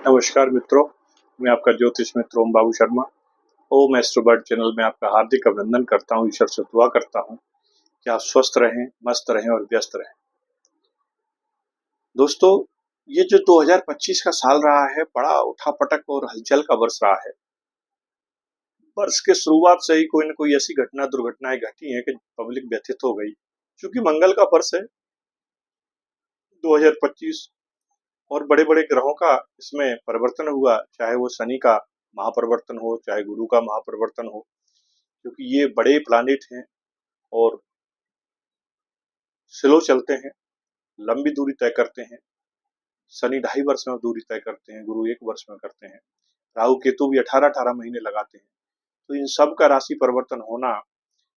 नमस्कार मित्रों, मैं आपका ज्योतिष मित्र ओम बाबू शर्मा। ओम एस्ट्रोबर्ड चैनल में आपका हार्दिक अभिनंदन करता हूँ। ईश्वर से दुआ करता हूँ कि आप स्वस्थ रहें, मस्त रहें और व्यस्त रहें। दोस्तों, ये जो 2025 का साल रहा है, बड़ा उठापटक और हलचल का वर्ष रहा है। वर्ष के शुरुआत से ही कोई न कोई ऐसी दुर्घटनाएं घटी हैं कि पब्लिक व्यथित हो गई। क्योंकि मंगल का वर्ष है 2025 और बड़े-बड़े ग्रहों का इसमें परिवर्तन हुआ, चाहे वो शनि का महापरिवर्तन हो, चाहे गुरु का महापरिवर्तन हो, क्योंकि ये बड़े प्लैनेट हैं और स्लो चलते हैं, लंबी दूरी तय करते हैं। शनि 2.5 वर्ष में दूरी तय करते हैं, गुरु 1 वर्ष में करते हैं, राहु केतु भी 18-18 महीने लगाते हैं। तो इन सब का राशि परिवर्तन होना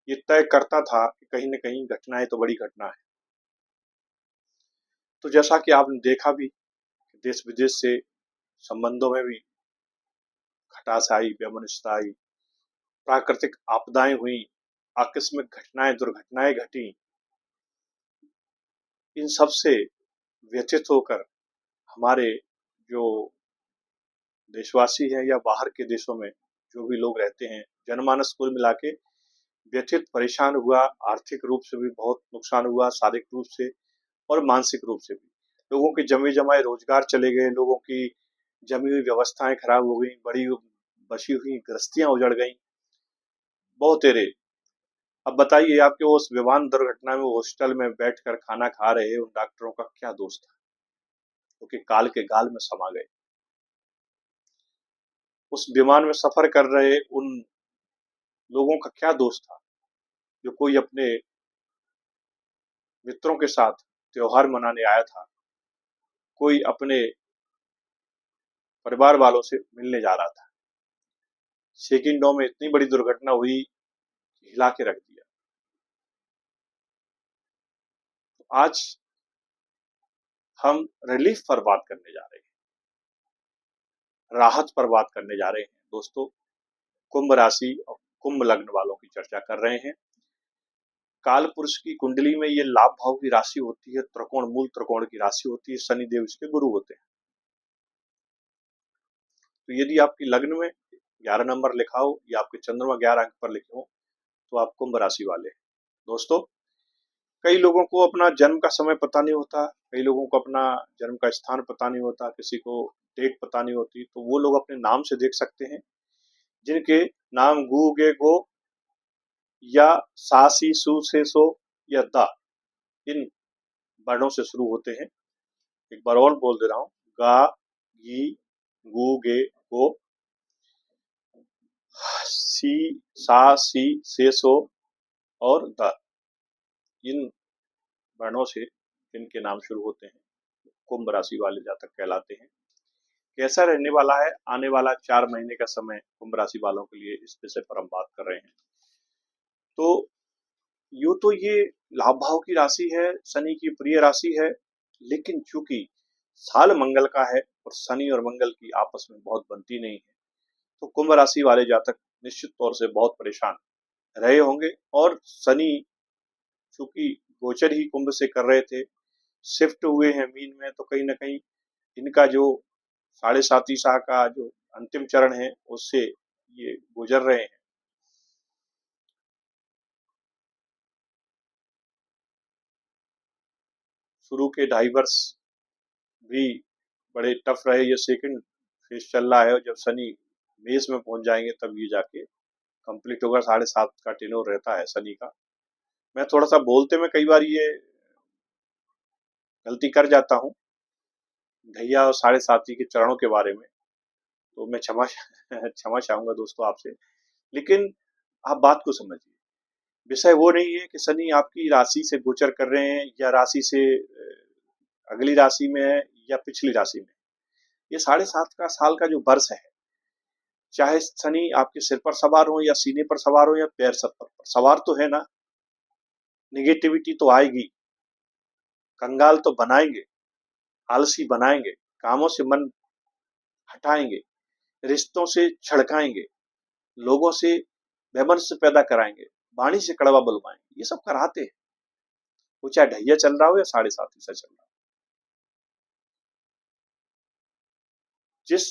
ये तय करता था कि कहीं न कहीं घटना है तो बड़ी घटना है। तो जैसा कि आपने देखा भी, देश विदेश से संबंधों में भी खटास आई, वैमनस्यता आई, प्राकृतिक आपदाएं हुई, आकस्मिक घटनाएं, दुर्घटनाएं घटी। इन सब से व्यथित होकर हमारे जो देशवासी हैं या बाहर के देशों में जो भी लोग रहते हैं, जनमानस कुल मिला के व्यथित, परेशान हुआ। आर्थिक रूप से भी बहुत नुकसान हुआ, शारीरिक रूप से और मानसिक रूप से भी। लोगों के जमे जमाए रोजगार चले गए, लोगों की जमी हुई व्यवस्थाएं खराब हो गई, बड़ी बसी हुई गृहस्थियां उजड़ गई, बहुत तेरे। अब बताइए, आपके उस विमान दुर्घटना में हॉस्टल में बैठकर खाना खा रहे उन डॉक्टरों का क्या दोष था, क्योंकि काल के गाल में समा गए। उस विमान में सफर कर रहे उन लोगों का क्या दोष था, जो कोई अपने मित्रों के साथ त्योहार मनाने आया था, कोई अपने परिवार वालों से मिलने जा रहा था। सेकंडों में इतनी बड़ी दुर्घटना हुई, हिला के रख दिया। तो आज हम रिलीफ पर बात करने जा रहे हैं, राहत पर बात करने जा रहे हैं। दोस्तों, कुंभ राशि और कुंभ लग्न वालों की चर्चा कर रहे हैं। काल पुरुष की कुंडली में ये लाभ भाव की राशि होती है, त्रिकोण, मूल त्रिकोण की राशि होती है, शनिदेव इसके गुरु होते हैं। तो यदि आपकी लग्न में 11 नंबर लिखा हो या आपके चंद्रमा 11 अंक पर लिखे हो, तो आप कुंभ राशि वाले हैं। दोस्तों, कई लोगों को अपना जन्म का समय पता नहीं होता, कई लोगों को अपना जन्म का स्थान पता नहीं होता, किसी को डेट पता नहीं होती। तो वो लोग अपने नाम से देख सकते हैं, जिनके नाम गु गे गो या सा सी सु से सो या दा, इन वर्णों से शुरू होते हैं। एक बार और बोल दे रहा हूँ, गा, गी, गु गे गो, सी, सा, सी, से, सो और द, इन वर्णों से इनके नाम शुरू होते हैं, कुंभ राशि वाले जातक कहलाते हैं। कैसा रहने वाला है आने वाला 4 महीने का समय कुंभ राशि वालों के लिए, इस विषय पर हम बात कर रहे हैं। तो यूं तो ये लाभ भाव की राशि है, शनि की प्रिय राशि है, लेकिन चूंकि साल मंगल का है और शनि और मंगल की आपस में बहुत बनती नहीं है, तो कुंभ राशि वाले जातक निश्चित तौर से बहुत परेशान रहे होंगे। और शनि चूंकि गोचर ही कुंभ से कर रहे थे, शिफ्ट हुए हैं मीन में, तो कहीं ना कहीं इनका जो 7.5 ईसा का जो अंतिम चरण है, उससे ये गुजर रहे हैं। शुरू के 2.5 वर्ष भी बड़े टफ रहे। ये सेकंड फेज चल रहा है, और जब शनि मेष में पहुंच जाएंगे तब ये जाके कंप्लीट होगा। 7.5 का टेन्योर रहता है शनि का। मैं थोड़ा सा बोलते में कई बार ये गलती कर जाता हूँ ढैया और 7.5 के चरणों के बारे में, तो मैं क्षमा चाहूंगा दोस्तों आपसे। लेकिन आप बात को समझिए, विषय वो नहीं है कि शनि आपकी राशि से गोचर कर रहे हैं या राशि से अगली राशि में है या पिछली राशि में। ये 7.5 का साल का जो वर्ष है, चाहे शनि आपके सिर पर सवार हो या सीने पर सवार हो या पैर सब पर सवार, तो है ना, निगेटिविटी तो आएगी, कंगाल तो बनाएंगे, आलसी बनाएंगे, कामों से मन हटाएंगे, रिश्तों से छड़काएंगे, लोगों से वैमनस्य पैदा कराएंगे, वाणी से कड़वा बुलवाएंगे, ये सब कराते हैं। वो चाहे ढैया चल रहा हो या 7.5 ईसा चल रहा हो। जिस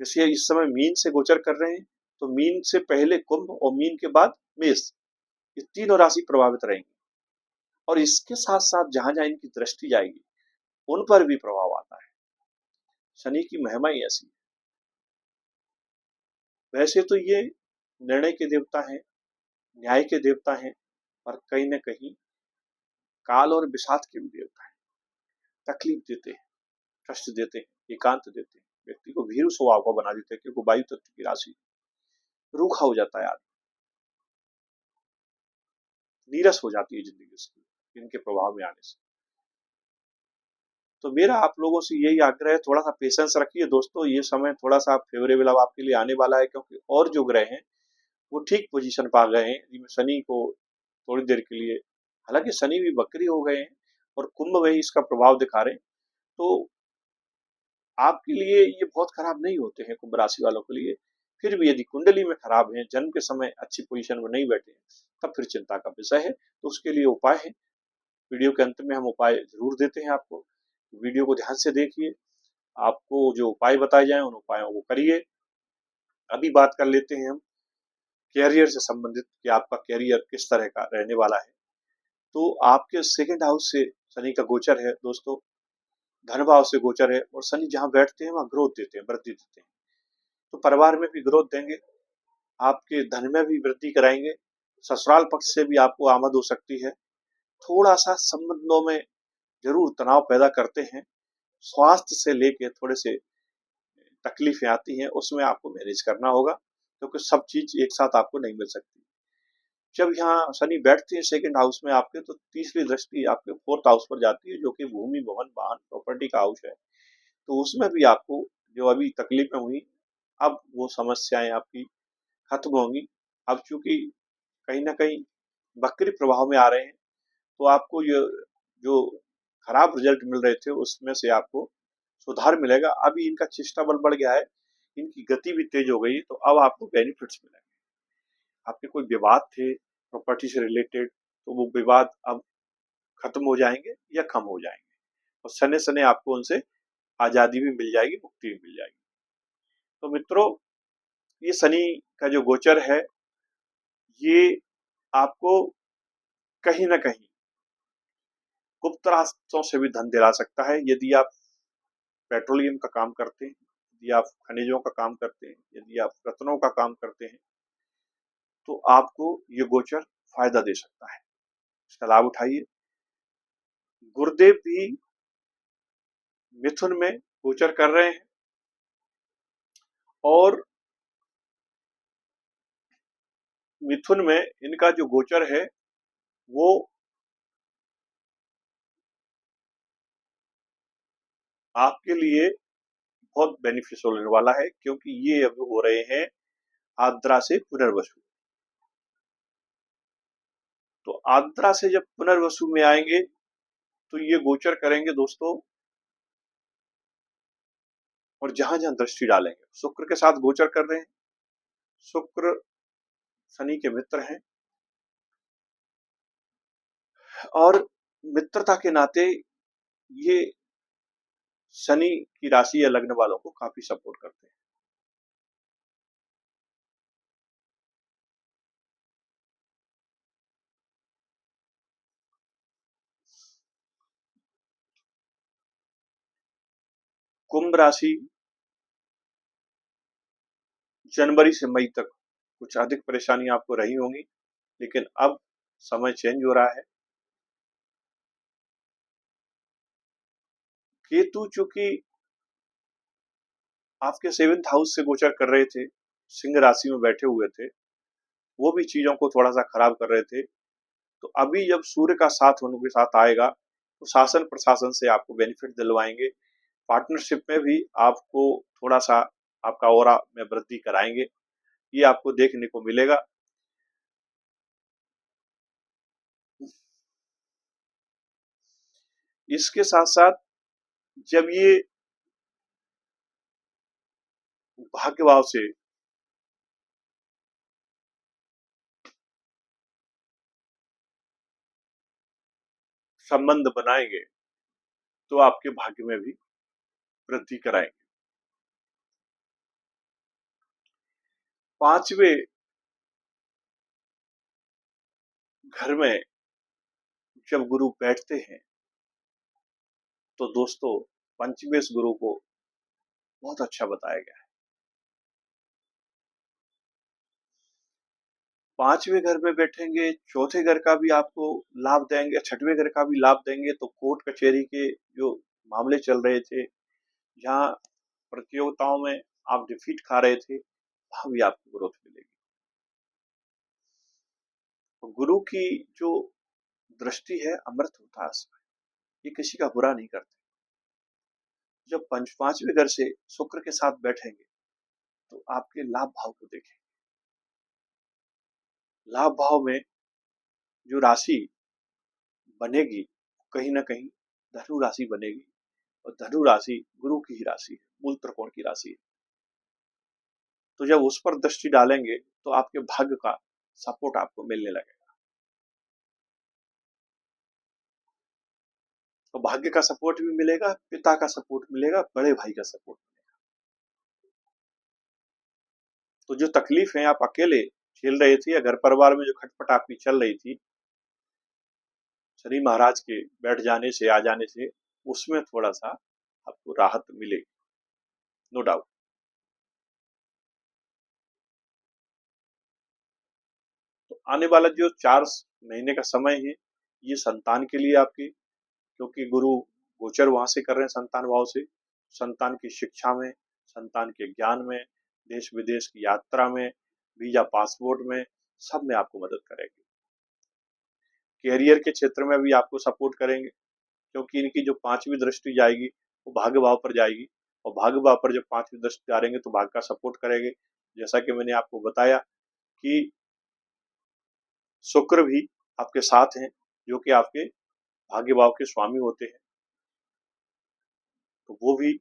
जैसे इस समय मीन से गोचर कर रहे हैं, तो मीन से पहले कुंभ और मीन के बाद मेष, ये तीनों राशि प्रभावित रहेंगी। और इसके साथ साथ जहां जहां इनकी दृष्टि जाएगी उन पर भी प्रभाव आता है। शनि की महिमा ही ऐसी है। वैसे तो ये निर्णय के देवता हैं, न्याय के देवता हैं, और कहीं न कहीं काल और विषाद के भी देवता हैं। तकलीफ देते हैं, कष्ट देते हैं, एकांत देते हैं, व्यक्ति को भीरू स्वभाव का बना देते हैं, क्योंकि वायु तत्व की राशि, रूखा हो जाता है आदमी, नीरस हो जाती है जिंदगी उसकी इनके प्रभाव में आने से। तो मेरा आप लोगों से यही आग्रह है, थोड़ा सा पेशेंस रखिए दोस्तों, ये समय थोड़ा सा फेवरेबल अब आपके लिए आने वाला है, क्योंकि और जो ग्रह हैं वो ठीक पोजीशन पा गए हैं। जिनमें शनि को थोड़ी देर के लिए, हालांकि शनि भी वक्री हो गए हैं और कुंभ में ही इसका प्रभाव दिखा रहे हैं, तो आपके लिए ये बहुत खराब नहीं होते हैं कुंभ राशि वालों के लिए। फिर भी यदि कुंडली में खराब है, जन्म के समय अच्छी पोजीशन में नहीं बैठे हैं, तब फिर चिंता का विषय है। तो उसके लिए उपाय है, वीडियो के अंत में हम उपाय जरूर देते हैं आपको, वीडियो को ध्यान से देखिए, आपको जो उपाय बताए जाए उन उपायों को करिए। अभी बात कर लेते हैं हम कैरियर से संबंधित, कि आपका कैरियर किस तरह का रहने वाला है। तो आपके सेकंड हाउस से शनि का गोचर है दोस्तों, धन भाव से गोचर है, और शनि जहां बैठते हैं वहां ग्रोथ देते हैं, वृद्धि देते हैं। तो परिवार में भी ग्रोथ देंगे, आपके धन में भी वृद्धि कराएंगे, ससुराल पक्ष से भी आपको आमद हो सकती है। थोड़ा सा संबंधों में जरूर तनाव पैदा करते हैं, स्वास्थ्य से लेके थोड़े से तकलीफें आती हैं, उसमें आपको मैनेज करना होगा, क्योंकि सब चीज एक साथ आपको नहीं मिल सकती। जब यहाँ शनि बैठते हैं सेकंड हाउस में आपके, तो तीसरी दृष्टि आपके फोर्थ हाउस पर जाती है, जो कि भूमि, भवन, वाहन, प्रॉपर्टी का हाउस है। तो उसमें भी आपको जो अभी तकलीफें हुई, अब वो समस्याएं आपकी खत्म होंगी। अब चूंकि कहीं ना कहीं वक्री प्रभाव में आ रहे हैं, तो आपको ये जो खराब रिजल्ट मिल रहे थे उसमें से आपको सुधार मिलेगा। अभी इनका चेष्टा बल बढ़ गया है, इनकी गति भी तेज हो गई है, तो अब आपको बेनिफिट्स मिलेंगे। आपके कोई विवाद थे प्रॉपर्टी से रिलेटेड, तो वो विवाद अब खत्म हो जाएंगे या कम हो जाएंगे, और सने सने आपको उनसे आजादी भी मिल जाएगी, मुक्ति भी मिल जाएगी। तो मित्रों, ये शनि का जो गोचर है, ये आपको कहीं ना कहीं गुप्त रास्तों से भी धन दिला सकता है। यदि आप पेट्रोलियम का काम करते हैं, यदि आप खनिजों का काम करते हैं, यदि आप रत्नों का काम करते हैं, तो आपको ये गोचर फायदा दे सकता है, इसका लाभ उठाइए। गुरुदेव भी मिथुन में गोचर कर रहे हैं, और मिथुन में इनका जो गोचर है वो आपके लिए बहुत बेनिफिशियल होने वाला है, क्योंकि ये अब हो रहे हैं आद्रा से पुनर्वसु। तो आद्रा से जब पुनर्वसु में आएंगे, तो ये गोचर करेंगे दोस्तों, और जहां जहां दृष्टि डालेंगे, शुक्र के साथ गोचर कर रहे हैं। शुक्र शनि के मित्र हैं, और मित्रता के नाते ये शनि की राशि या लग्न वालों को काफी सपोर्ट करते हैं। कुंभ राशि जनवरी से मई तक कुछ अधिक परेशानी आपको रही होंगी, लेकिन अब समय चेंज हो रहा है। केतु चूंकि आपके सेवेंथ हाउस से गोचर कर रहे थे, सिंह राशि में बैठे हुए थे, वो भी चीजों को थोड़ा सा खराब कर रहे थे। तो अभी जब सूर्य का साथ उनके साथ आएगा, तो शासन प्रशासन से आपको बेनिफिट दिलवाएंगे। पार्टनरशिप में भी आपको थोड़ा सा आपका ऑरा में वृद्धि कराएंगे, ये आपको देखने को मिलेगा। इसके साथ साथ जब ये भाग्य भाव से संबंध बनाएंगे, तो आपके भाग्य में भी वृद्धि कराएंगे। पांचवें घर में जब गुरु बैठते हैं तो दोस्तों पंचमें गुरु को बहुत अच्छा बताया गया है। पांचवें घर में बैठेंगे, चौथे घर का भी आपको लाभ देंगे, छठवें घर का भी लाभ देंगे। तो कोर्ट कचहरी के जो मामले चल रहे थे, जहां प्रतियोगिताओं में आप डिफीट खा रहे थे, वहां भी आपको ग्रोथ मिलेगी। तो गुरु की जो दृष्टि है अमृत होता है उसमें, ये किसी का बुरा नहीं करते। जब पांचवें घर से शुक्र के साथ बैठेंगे तो आपके लाभ भाव को देखें। लाभ भाव में जो राशि बनेगी कहीं ना कहीं धनु राशि बनेगी, और धनु राशि गुरु की ही राशि है, मूल त्रिकोण की राशि है। तो जब उस पर दृष्टि डालेंगे तो आपके भाग्य का सपोर्ट आपको मिलने लगेगा। तो भाग्य का सपोर्ट भी मिलेगा, पिता का सपोर्ट मिलेगा, बड़े भाई का सपोर्ट मिलेगा। तो जो तकलीफ है आप अकेले झेल रहे थे, या घर परिवार में जो खटपट आपकी चल रही थी शनि महाराज के बैठ जाने से, आ जाने से, उसमें थोड़ा सा आपको राहत मिलेगी, नो डाउट। तो आने वाला जो 4 महीने का समय है ये संतान के लिए आपकी, क्योंकि गुरु गोचर वहां से कर रहे हैं संतान भाव से। संतान की शिक्षा में, संतान के ज्ञान में, देश विदेश की यात्रा में, वीजा पासपोर्ट में, सब में आपको मदद करेंगे। कैरियर के क्षेत्र में भी आपको सपोर्ट करेंगे, क्योंकि इनकी जो पांचवी दृष्टि जाएगी वो भाग्य भाव पर जाएगी, और भाग्य भाव पर जब पांचवी दृष्टि डालेंगे तो भाग्य का सपोर्ट करेंगे। जैसा कि मैंने आपको बताया कि शुक्र भी आपके साथ हैं, जो कि आपके भाग्य भाव के स्वामी होते हैं, तो वो भी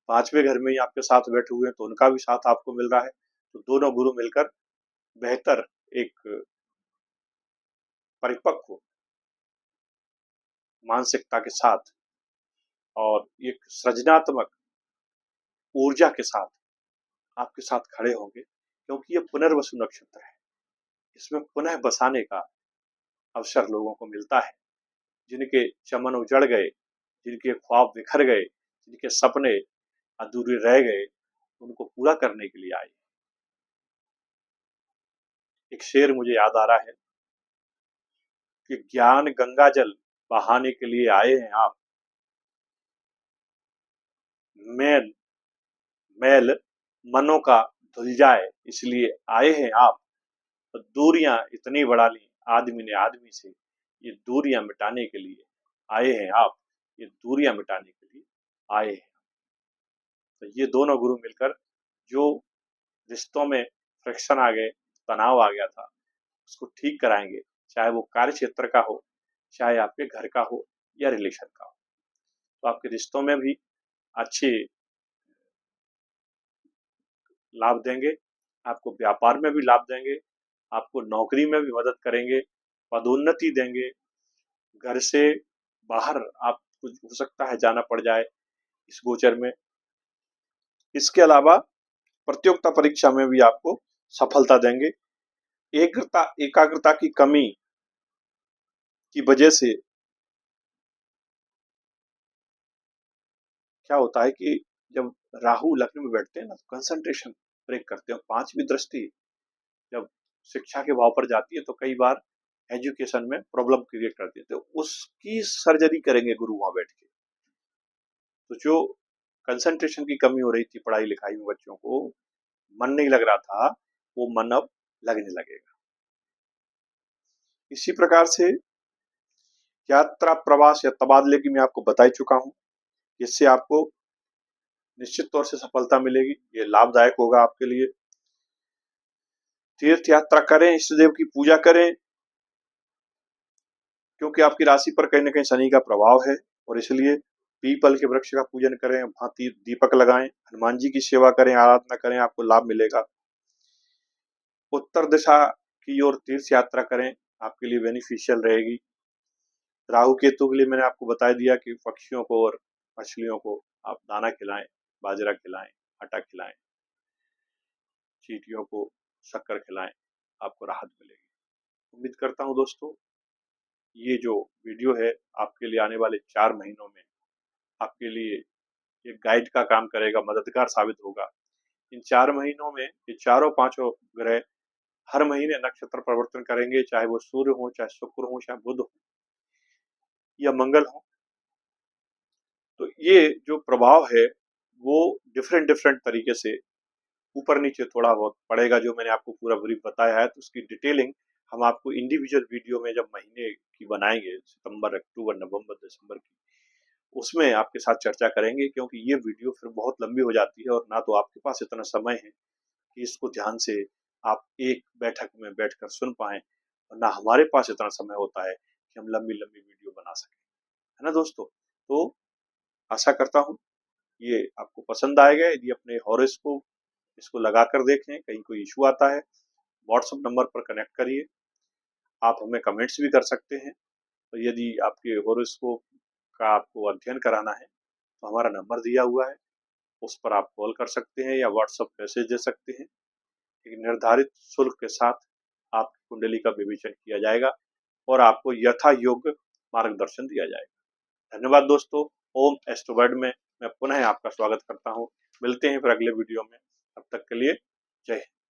पांचवें घर में ही आपके साथ बैठे हुए हैं, तो उनका भी साथ आपको मिल रहा है। तो दोनों गुरु मिलकर बेहतर एक परिपक्व मानसिकता के साथ और एक सृजनात्मक ऊर्जा के साथ आपके साथ खड़े होंगे, क्योंकि ये पुनर्वसु नक्षत्र है। इसमें पुनः बसाने का अवसर लोगों को मिलता है। जिनके चमन उजड़ गए, जिनके ख्वाब बिखर गए, जिनके सपने अधूरे रह गए, उनको पूरा करने के लिए आए। एक शेर मुझे याद आ रहा है कि ज्ञान गंगा जल बहाने के लिए आए हैं आप, मैल मैल मनों का धुल जाए इसलिए आए हैं आप। तो दूरियां इतनी बढ़ा ली आदमी ने आदमी से, ये दूरियां मिटाने के लिए आए हैं आप, ये दूरियां मिटाने के लिए आए हैं। तो ये दोनों गुरु मिलकर जो रिश्तों में फ्रिक्शन आ गए, तनाव आ गया था, उसको ठीक कराएंगे, चाहे वो कार्य क्षेत्र का हो, चाहे आपके घर का हो, या रिलेशन का हो। तो आपके रिश्तों में भी अच्छे लाभ देंगे, आपको व्यापार में भी लाभ देंगे, आपको नौकरी में भी मदद करेंगे, पदोन्नति देंगे, घर से बाहर आप कुछ हो सकता है जाना पड़ जाए इस गोचर में। इसके अलावा प्रतियोगिता परीक्षा में भी आपको सफलता देंगे। एकाग्रता की कमी की वजह से क्या होता है कि जब राहु लग्न में बैठते हैं ना, तो कंसंट्रेशन ब्रेक करते हैं। पांचवी दृष्टि जब शिक्षा के भाव पर जाती है तो कई बार एजुकेशन में प्रॉब्लम क्रिएट करती है, तो उसकी सर्जरी करेंगे गुरु वहां बैठ के। तो जो कंसंट्रेशन की कमी हो रही थी पढ़ाई लिखाई में, बच्चों को मन नहीं लग रहा था, वो मन अब लगने लगेगा। इसी प्रकार से यात्रा, प्रवास या तबादले की मैं आपको बता ही चुका हूं, जिससे आपको निश्चित तौर से सफलता मिलेगी, ये लाभदायक होगा आपके लिए। तीर्थ यात्रा करें, इष्ट देव की पूजा करें, क्योंकि आपकी राशि पर कहीं ना कहीं शनि का प्रभाव है, और इसलिए पीपल के वृक्ष का पूजन करें, भांति दीपक लगाएं, हनुमान जी की सेवा करें, आराधना करें, आपको लाभ मिलेगा। उत्तर दिशा की ओर तीर्थ यात्रा करें, आपके लिए बेनिफिशियल रहेगी। राहु केतु के लिए मैंने आपको बता दिया कि पक्षियों को और मछलियों को आप दाना खिलाएं, बाजरा खिलाएं, आटा खिलाएं, चींटियों को शक्कर खिलाएं, आपको राहत मिलेगी। उम्मीद करता हूं दोस्तों ये जो वीडियो है आपके लिए आने वाले 4 महीनों में आपके लिए एक गाइड का काम करेगा, मददगार साबित होगा। इन 4 महीनों में ये चारों पांचों ग्रह हर महीने नक्षत्र परिवर्तन करेंगे, चाहे वो सूर्य हो, चाहे शुक्र हो, चाहे बुध हो या मंगल हो। तो ये जो प्रभाव है वो डिफरेंट डिफरेंट तरीके से ऊपर नीचे थोड़ा बहुत पड़ेगा, जो मैंने आपको पूरा ब्रीफ बताया है। तो उसकी डिटेलिंग हम आपको इंडिविजुअल वीडियो में जब महीने की बनाएंगे, सितंबर, अक्टूबर, नवंबर, दिसंबर की, उसमें आपके साथ चर्चा करेंगे, क्योंकि ये वीडियो फिर बहुत लंबी हो जाती है और ना तो आपके पास इतना समय है कि इसको ध्यान से आप एक बैठक में बैठकर सुन पाएं, और ना हमारे पास इतना समय होता है कि हम लंबी लंबी वीडियो बना सकें, है ना दोस्तों। तो आशा करता हूँ ये आपको पसंद आएगा। यदि अपने हॉरोस्कोप इसको लगाकर देखें, कहीं कोई इशू आता है, व्हाट्सएप नंबर पर कनेक्ट करिए। आप हमें कमेंट्स भी कर सकते हैं। और यदि आपके हॉरोस्कोप का आपको अध्ययन कराना है तो हमारा नंबर दिया हुआ है, उस पर आप कॉल कर सकते हैं या व्हाट्सएप मैसेज दे सकते हैं। एक निर्धारित शुल्क के साथ आपकी कुंडली का विवेचन किया जाएगा और आपको यथा योग्य मार्गदर्शन दिया जाएगा। धन्यवाद दोस्तों। ओम एस्ट्रोवर्ड में मैं पुनः आपका स्वागत करता हूँ। मिलते हैं फिर अगले वीडियो में। तब तक के लिए जय हिंद।